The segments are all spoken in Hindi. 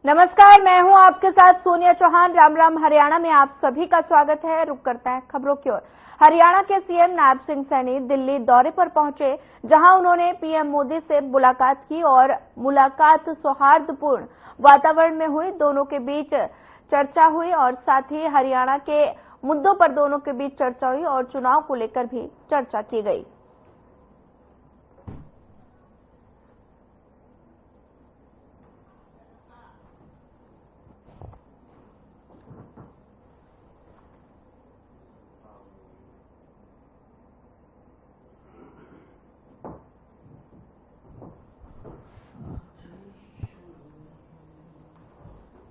नमस्कार, मैं हूं आपके साथ सोनिया चौहान। राम राम हरियाणा में आप सभी का स्वागत है। रुक करते हैं खबरों की ओर। हरियाणा के सीएम नायब सिंह सैनी दिल्ली दौरे पर पहुंचे, जहां उन्होंने पीएम मोदी से मुलाकात की और मुलाकात सौहार्दपूर्ण वातावरण में हुई। दोनों के बीच चर्चा हुई और साथ ही हरियाणा के मुद्दों पर दोनों के बीच चर्चा हुई और चुनाव को लेकर भी चर्चा की गई।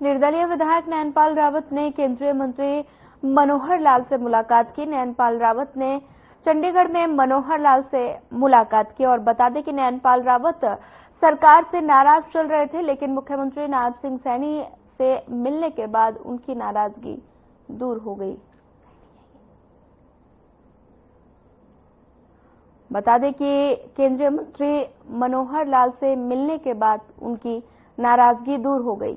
निर्दलीय विधायक नैनपाल रावत ने केंद्रीय मंत्री मनोहर लाल से मुलाकात की। नैनपाल रावत ने चंडीगढ़ में मनोहर लाल से मुलाकात की और बता दें कि नैनपाल रावत सरकार से नाराज चल रहे थे, लेकिन मुख्यमंत्री नायब सिंह सैनी से मिलने के बाद उनकी नाराजगी दूर हो गई। बता दें कि केंद्रीय मंत्री मनोहर लाल से मिलने के बाद उनकी नाराजगी दूर हो गई।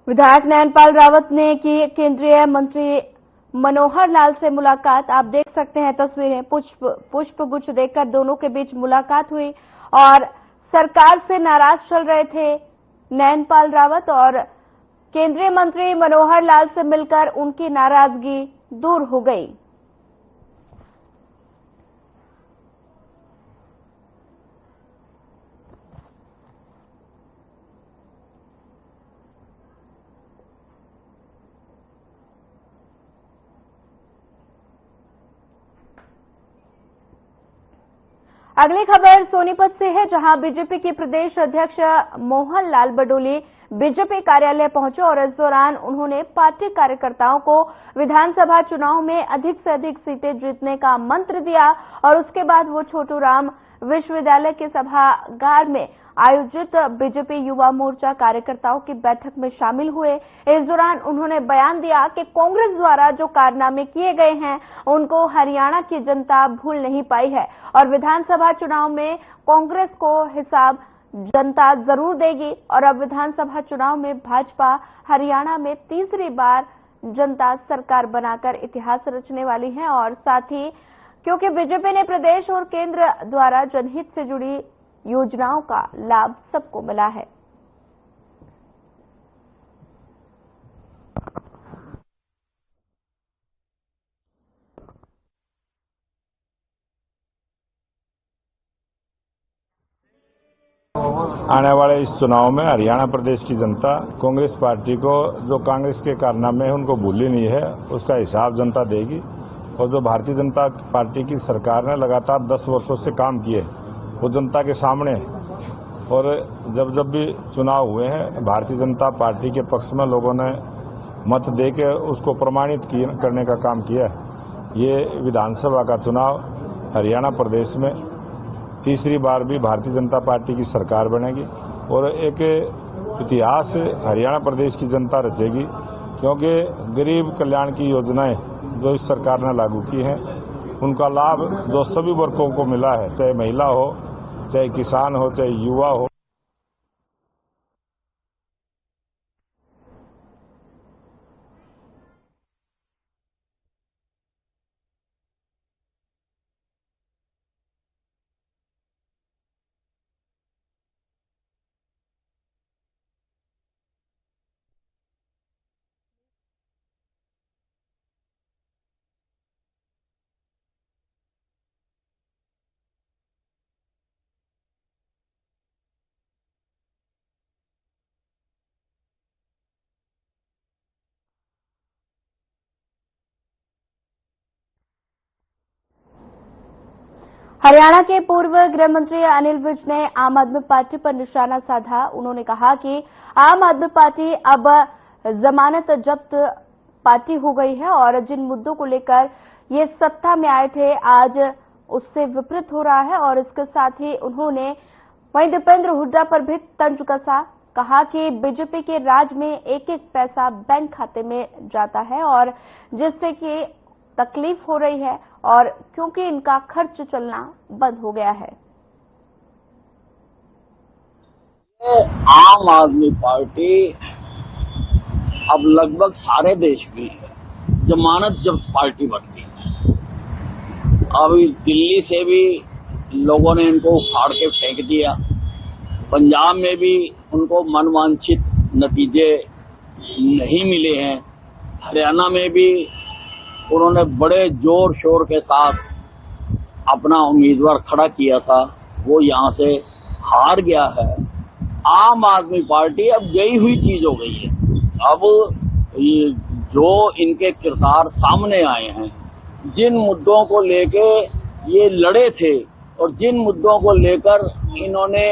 विधायक नैनपाल रावत ने की केंद्रीय मंत्री मनोहर लाल से मुलाकात। आप देख सकते हैं तस्वीरें, पुष्प गुच्छ देकर दोनों के बीच मुलाकात हुई और सरकार से नाराज चल रहे थे नैनपाल रावत और केंद्रीय मंत्री मनोहर लाल से मिलकर उनकी नाराजगी दूर हो गई। अगली खबर सोनीपत से है, जहां बीजेपी के प्रदेश अध्यक्ष मोहन लाल बडोली बीजेपी कार्यालय पहुंचे और इस दौरान उन्होंने पार्टी कार्यकर्ताओं को विधानसभा चुनाव में अधिक से अधिक सीटें जीतने का मंत्र दिया और उसके बाद वो छोटू राम विश्वविद्यालय के सभागार में आयोजित बीजेपी युवा मोर्चा कार्यकर्ताओं की बैठक में शामिल हुए। इस दौरान उन्होंने बयान दिया कि कांग्रेस द्वारा जो कारनामे किए गए हैं उनको हरियाणा की जनता भूल नहीं पाई है और विधानसभा चुनाव में कांग्रेस को हिसाब जनता जरूर देगी और अब विधानसभा चुनाव में भाजपा हरियाणा में तीसरी बार जनता सरकार बनाकर इतिहास रचने वाली है और साथ ही क्योंकि बीजेपी ने प्रदेश और केंद्र द्वारा जनहित से जुड़ी योजनाओं का लाभ सबको मिला है। आने वाले इस चुनाव में हरियाणा प्रदेश की जनता कांग्रेस पार्टी को जो कांग्रेस के कारनामे हैं उनको भूली नहीं है, उसका हिसाब जनता देगी। और जो भारतीय जनता पार्टी की सरकार ने लगातार 10 वर्षों से काम किए वो जनता के सामने है और जब जब भी चुनाव हुए हैं भारतीय जनता पार्टी के पक्ष में लोगों ने मत देके उसको प्रमाणित करने का काम किया है। ये विधानसभा का चुनाव हरियाणा प्रदेश में तीसरी बार भी भारतीय जनता पार्टी की सरकार बनेगी और एक इतिहास हरियाणा प्रदेश की जनता रचेगी, क्योंकि गरीब कल्याण की योजनाएं जो इस सरकार ने लागू की हैं उनका लाभ जो सभी वर्गों को मिला है, चाहे महिला हो, चाहे किसान हो, चाहे युवा हो। हरियाणा के पूर्व गृह मंत्री अनिल विज ने आम आदमी पार्टी पर निशाना साधा। उन्होंने कहा कि आम आदमी पार्टी अब जमानत जब्त पार्टी हो गई है और जिन मुद्दों को लेकर ये सत्ता में आए थे आज उससे विपरीत हो रहा है। और इसके साथ ही उन्होंने वहीं दीपेंद्र हुड्डा पर भी तंज कसा। कहा कि बीजेपी के राज में एक एक पैसा बैंक खाते में जाता है और जिससे कि तकलीफ हो रही है और क्योंकि इनका खर्च चलना बंद हो गया है। आम आदमी पार्टी अब लगभग सारे देश की जमानत जब्त पार्टी बन गई है। अभी दिल्ली से भी लोगों ने इनको उखाड़ के फेंक दिया। पंजाब में भी उनको मनवांछित नतीजे नहीं मिले हैं। हरियाणा में भी उन्होंने बड़े जोर शोर के साथ अपना उम्मीदवार खड़ा किया था, वो यहां से हार गया है। आम आदमी पार्टी अब गई हुई चीज हो गई है। अब ये जो इनके किरदार सामने आए हैं, जिन मुद्दों को लेके ये लड़े थे और जिन मुद्दों को लेकर इन्होंने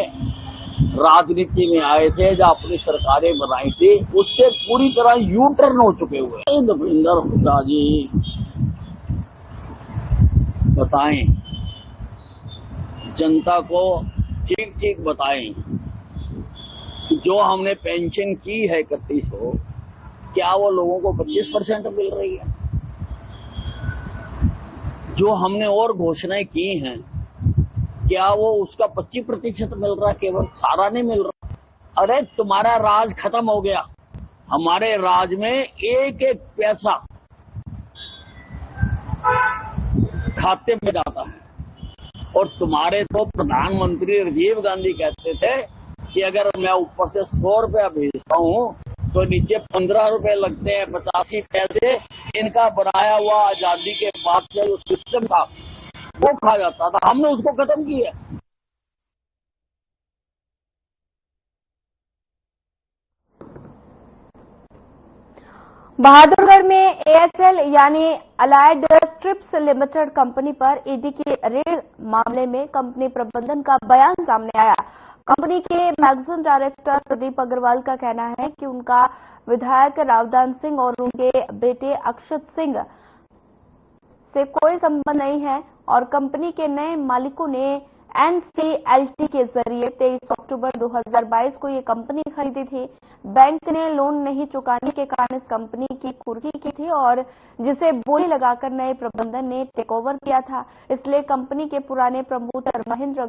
राजनीति में आए थे, जो अपनी सरकारें बनाई थी, उससे पूरी तरह यू टर्न हो चुके हुए हैं। दीपेंद्र हुड्डा जी बताएं, जनता को ठीक ठीक बताएं कि जो हमने पेंशन की है 3100, क्या वो लोगों को 25% मिल रही है? जो हमने और घोषणाएं की हैं, क्या वो उसका 25% मिल रहा है? केवल सारा नहीं मिल रहा। अरे तुम्हारा राज खत्म हो गया। हमारे राज में एक एक पैसा खाते में जाता है। और तुम्हारे तो प्रधानमंत्री राजीव गांधी कहते थे कि अगर मैं ऊपर से 100 रुपया भेजता हूं तो नीचे 15 रुपए लगते हैं, 85 पैसे इनका बनाया हुआ आजादी के बाद से जो सिस्टम था वो खा जाता था। हमने उसको खत्म किया। बहादुरगढ़ में एएसएल यानी अलाइड स्ट्रिप्स लिमिटेड कंपनी पर ईडी की रेड मामले में कंपनी प्रबंधन का बयान सामने आया। कंपनी के मैगजीन डायरेक्टर प्रदीप अग्रवाल का कहना है कि उनका विधायक रावदान सिंह और उनके बेटे अक्षत सिंह से कोई संबंध नहीं है और कंपनी के नए मालिकों ने एनसीएलटी के जरिए 23 अक्टूबर 2022 को ये कंपनी खरीदी थी। बैंक ने लोन नहीं चुकाने के कारण इस कंपनी की कुर्की की थी और जिसे बोली लगाकर नए प्रबंधन ने टेक ओवर किया था। इसलिए कंपनी के पुराने प्रमोटर महेंद्र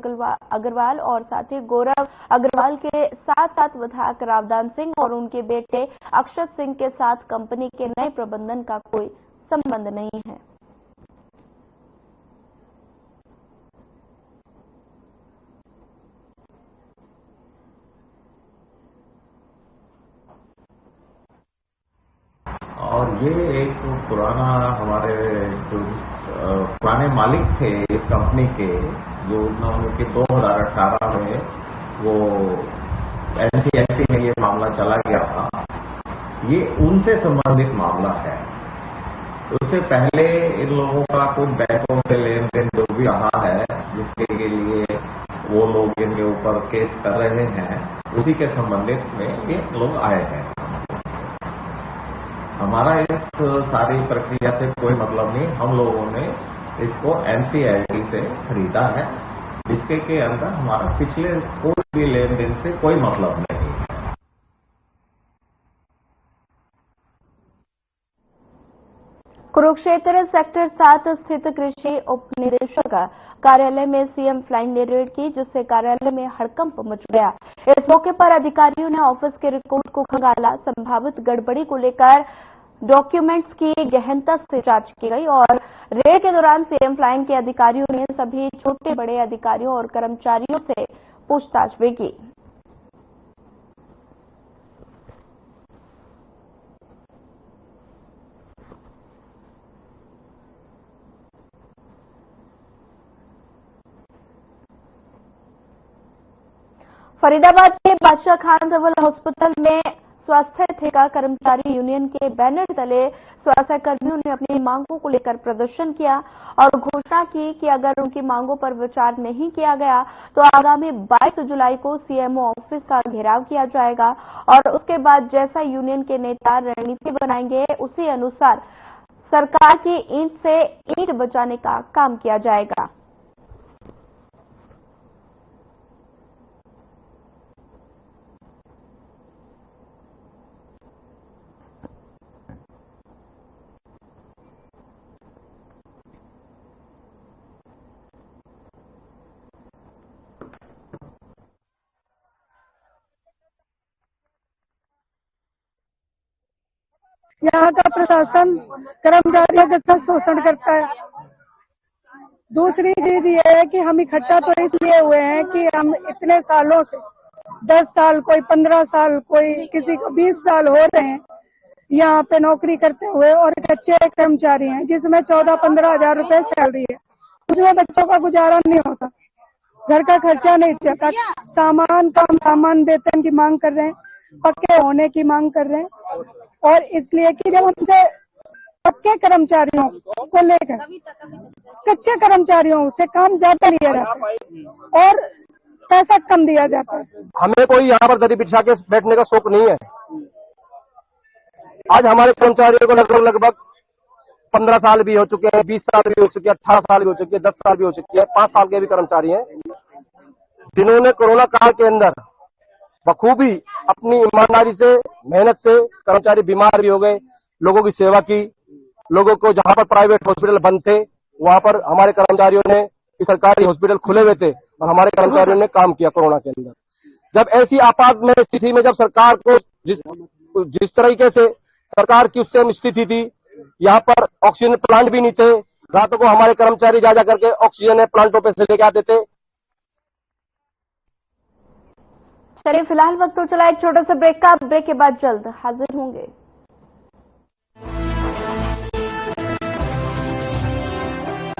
अग्रवाल और साथी गौरव अग्रवाल के साथ साथ विधायक रावदान सिंह और उनके बेटे अक्षत सिंह के साथ कंपनी के नए प्रबंधन का कोई संबंध नहीं है। और ये एक पुराना हमारे जो पुराने मालिक थे इस कंपनी के, जो उनके 2018 में वो एनसीएलटी में ये मामला चला गया था, ये उनसे संबंधित मामला है। उससे पहले इन लोगों का कुछ बैंकों से लेन देन जो भी रहा है, जिसके लिए वो लोग इनके ऊपर केस कर रहे हैं, उसी के संबंधित में ये लोग आए हैं। हमारा इस सारी प्रक्रिया से कोई मतलब नहीं। हम लोगों ने इसको एनसीएलटी से खरीदा है, जिसके के अंदर हमारा पिछले कोई भी लेन देन से कोई मतलब नहीं। कुरुक्षेत्र सेक्टर 7 स्थित कृषि उप निदेशक कार्यालय में सीएम फ्लाइंग ने रेड की, जिससे कार्यालय में हड़कंप मच गया। इस मौके पर अधिकारियों ने ऑफिस के रिकॉर्ड को खंगाला। संभावित गड़बड़ी को लेकर डॉक्यूमेंट्स की गहनता से जांच की गई और रेड के दौरान सीएम फ्लाइंग के अधिकारियों ने सभी छोटे बड़े अधिकारियों और कर्मचारियों से पूछताछ भी की। फरीदाबाद के बादशाह खान सिविल हॉस्पिटल में स्वास्थ्य ठेका कर्मचारी यूनियन के बैनर तले स्वास्थ्य कर्मियों ने अपनी मांगों को लेकर प्रदर्शन किया और घोषणा की कि अगर उनकी मांगों पर विचार नहीं किया गया तो आगामी 22 जुलाई को सीएमओ ऑफिस का घेराव किया जाएगा और उसके बाद जैसा यूनियन के नेता रणनीति बनाएंगे उसी अनुसार सरकार की ईंट से ईंट बचाने का काम किया जाएगा। यहाँ का प्रशासन कर्मचारियों के साथ शोषण करता है। दूसरी चीज ये है कि हम इकट्ठा तो इसलिए हुए हैं कि हम इतने सालों से 10 साल, कोई 15 साल, कोई किसी को 20 साल हो रहे हैं यहाँ पे नौकरी करते हुए और एक अच्छे कर्मचारी हैं जिसमें 14-15 हजार रुपए सैलरी है। उसमें बच्चों का गुजारा नहीं होता, घर का खर्चा नहीं चलता, सामान वेतन की मांग कर रहे हैं, पक्के होने की मांग कर रहे हैं और इसलिए कि जब हमसे पक्के कर्मचारियों को लेकर कच्चे कर्मचारियों से काम ज्यादा लिया जाता है और पैसा कम दिया जाता है। हमें कोई यहाँ पर दरी बिछा के बैठने का शौक नहीं है। आज हमारे कर्मचारियों को लगभग 15 साल भी हो चुके हैं, 20 साल भी हो चुके हैं, 18 साल भी हो चुके हैं, 10 साल भी हो चुके हैं, 5 साल के भी कर्मचारी हैं जिन्होंने कोरोना काल के अंदर बखूबी अपनी ईमानदारी से, मेहनत से, कर्मचारी बीमार भी हो गए, लोगों की सेवा की। लोगों को जहां पर प्राइवेट हॉस्पिटल बंद थे वहां पर हमारे कर्मचारियों ने, सरकारी हॉस्पिटल खुले हुए थे और हमारे कर्मचारियों ने काम किया कोरोना के अंदर। जब ऐसी आपात में स्थिति में जब सरकार को जिस तरीके से सरकार की उस टाइम स्थिति थी, यहाँ पर ऑक्सीजन प्लांट भी नहीं थे, रातों को हमारे कर्मचारी जा करके ऑक्सीजन प्लांटों पे से लेके आते थे। चलिए फिलहाल वक्त तो चला एक छोटा सा ब्रेक का, ब्रेक के बाद जल्द हाजिर होंगे।